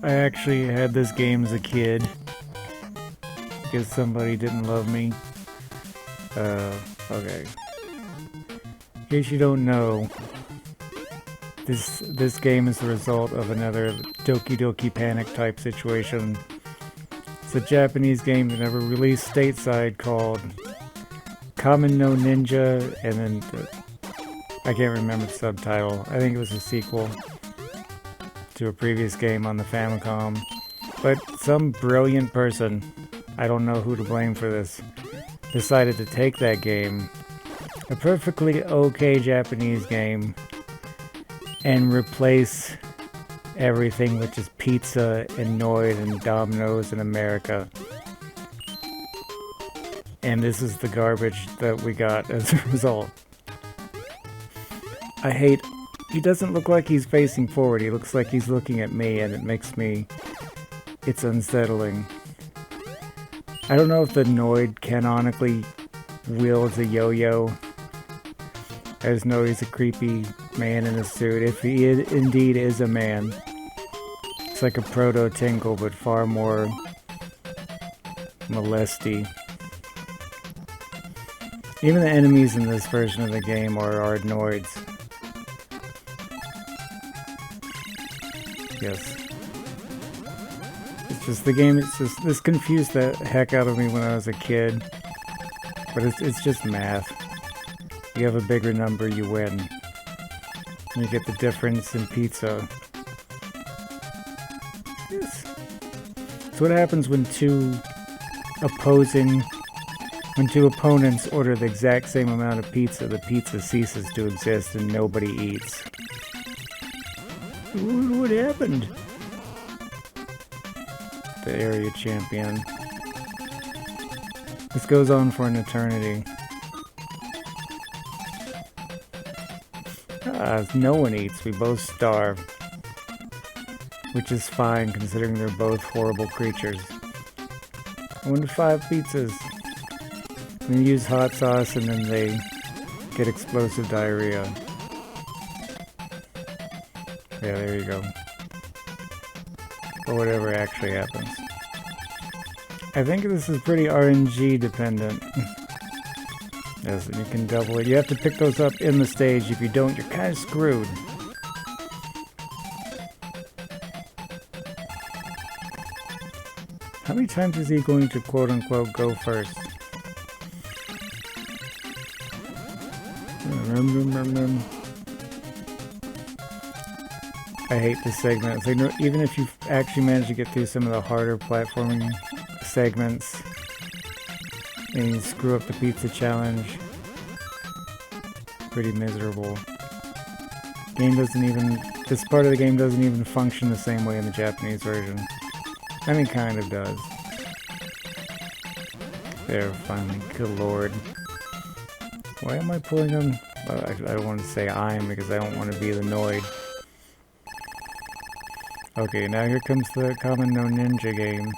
I actually had this game as a kid because somebody didn't love me. Okay. In case you don't know, this game is the result of another Doki Doki Panic type situation. It's a Japanese game that never released stateside called Kamen no Ninja, and then I can't remember the subtitle. I think it was a sequel to a previous game on the Famicom. But some brilliant person, I don't know who to blame for this, decided to take that game, a perfectly okay Japanese game, and replace everything with just pizza and Noid and Domino's in America. And this is the garbage that we got as a result. I hate... He doesn't look like he's facing forward, he looks like he's looking at me, and it makes me... It's unsettling. I don't know if the Noid canonically wields a yo-yo. I just know he's a creepy man in a suit, if he indeed is a man. It's like a proto-Tingle, but far more molesty. Even the enemies in this version of the game are Noids. Yes. It's just the game, this confused the heck out of me when I was a kid. But it's just math. You have a bigger number, you win. And you get the difference in pizza. Yes. It's what happens when two opponents order the exact same amount of pizza, the pizza ceases to exist and nobody eats. What happened? The area champion. This goes on for an eternity. No one eats, we both starve. Which is fine considering they're both horrible creatures. 1 to 5 pizzas. They use hot sauce and then they get explosive diarrhea. Yeah, there you go. Or whatever actually happens. I think this is pretty RNG dependent. Yes, and you can double it. You have to pick those up in the stage. If you don't, you're kind of screwed. How many times is he going to quote-unquote go first? I hate this segment. It's like, no, even if you actually manage to get through some of the harder platforming segments and you screw up the pizza challenge, pretty miserable. This part of the game doesn't even function the same way in the Japanese version. I mean, kind of does. There, finally. Good lord. Why am I pulling them? I don't want to say I'm because I don't want to be the Noid. Okay, now here comes the Kamen no Ninja game.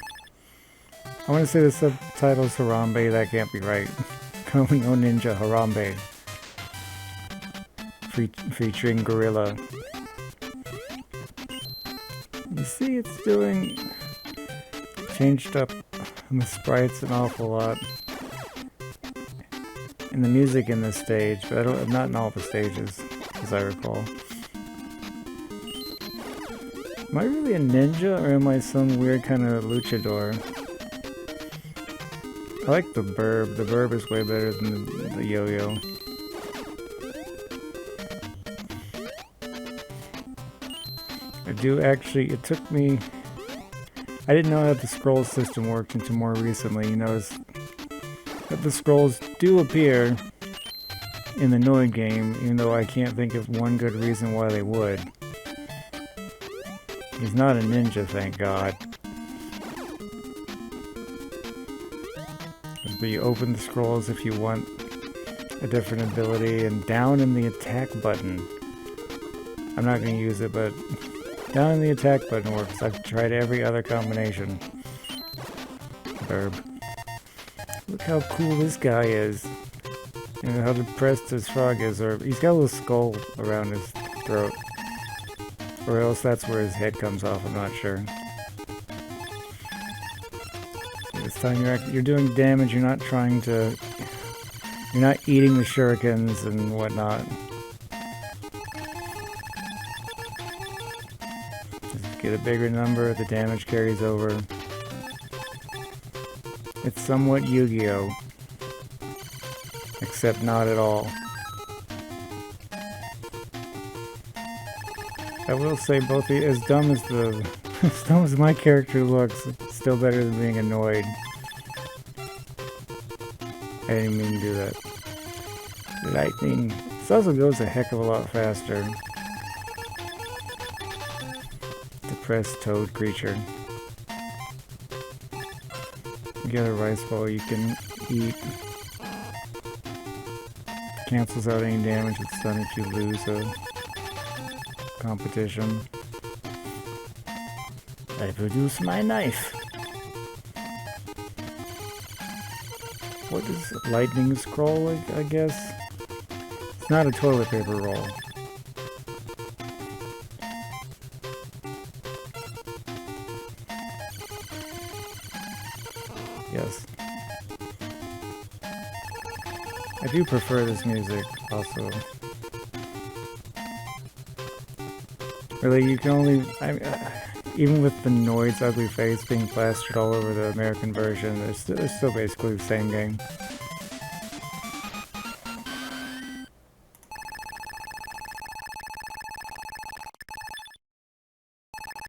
I want to say the subtitle's Harambe, that can't be right. Kamen no Ninja Harambe. Featuring Gorilla. You see it's doing... Changed up the sprites an awful lot. And the music in this stage, but not in all the stages, as I recall. Am I really a ninja, or am I some weird kind of luchador? I like the burb. The burb is way better than the yo-yo. I do actually, it took me... I didn't know how the scroll system worked until more recently. You notice that the scrolls do appear in the Noid game, even though I can't think of one good reason why they would. He's not a ninja, thank God. But you open the scrolls if you want a different ability, and down in the attack button. I'm not going to use it, but down in the attack button works. I've tried every other combination. Burb. Look how cool this guy is. And how depressed his frog is. Or he's got a little skull around his throat. Or else that's where his head comes off, I'm not sure. This time you're doing damage. You're not trying to. You're not eating the shurikens and whatnot. Just get a bigger number. The damage carries over. It's somewhat Yu-Gi-Oh! Except not at all. I will say both as dumb as as dumb as my character looks, it's still better than being annoyed. I didn't mean to do that. Lightning. This also goes a heck of a lot faster. Depressed toad creature. You get a rice ball you can eat. Cancels out any damage it's done if you lose a competition. I produce my knife. What is lightning scroll, I guess? It's not a toilet paper roll. Yes. I do prefer this music, also. Really, you can only... even with the Noid's ugly face being plastered all over the American version, it's still basically the same game.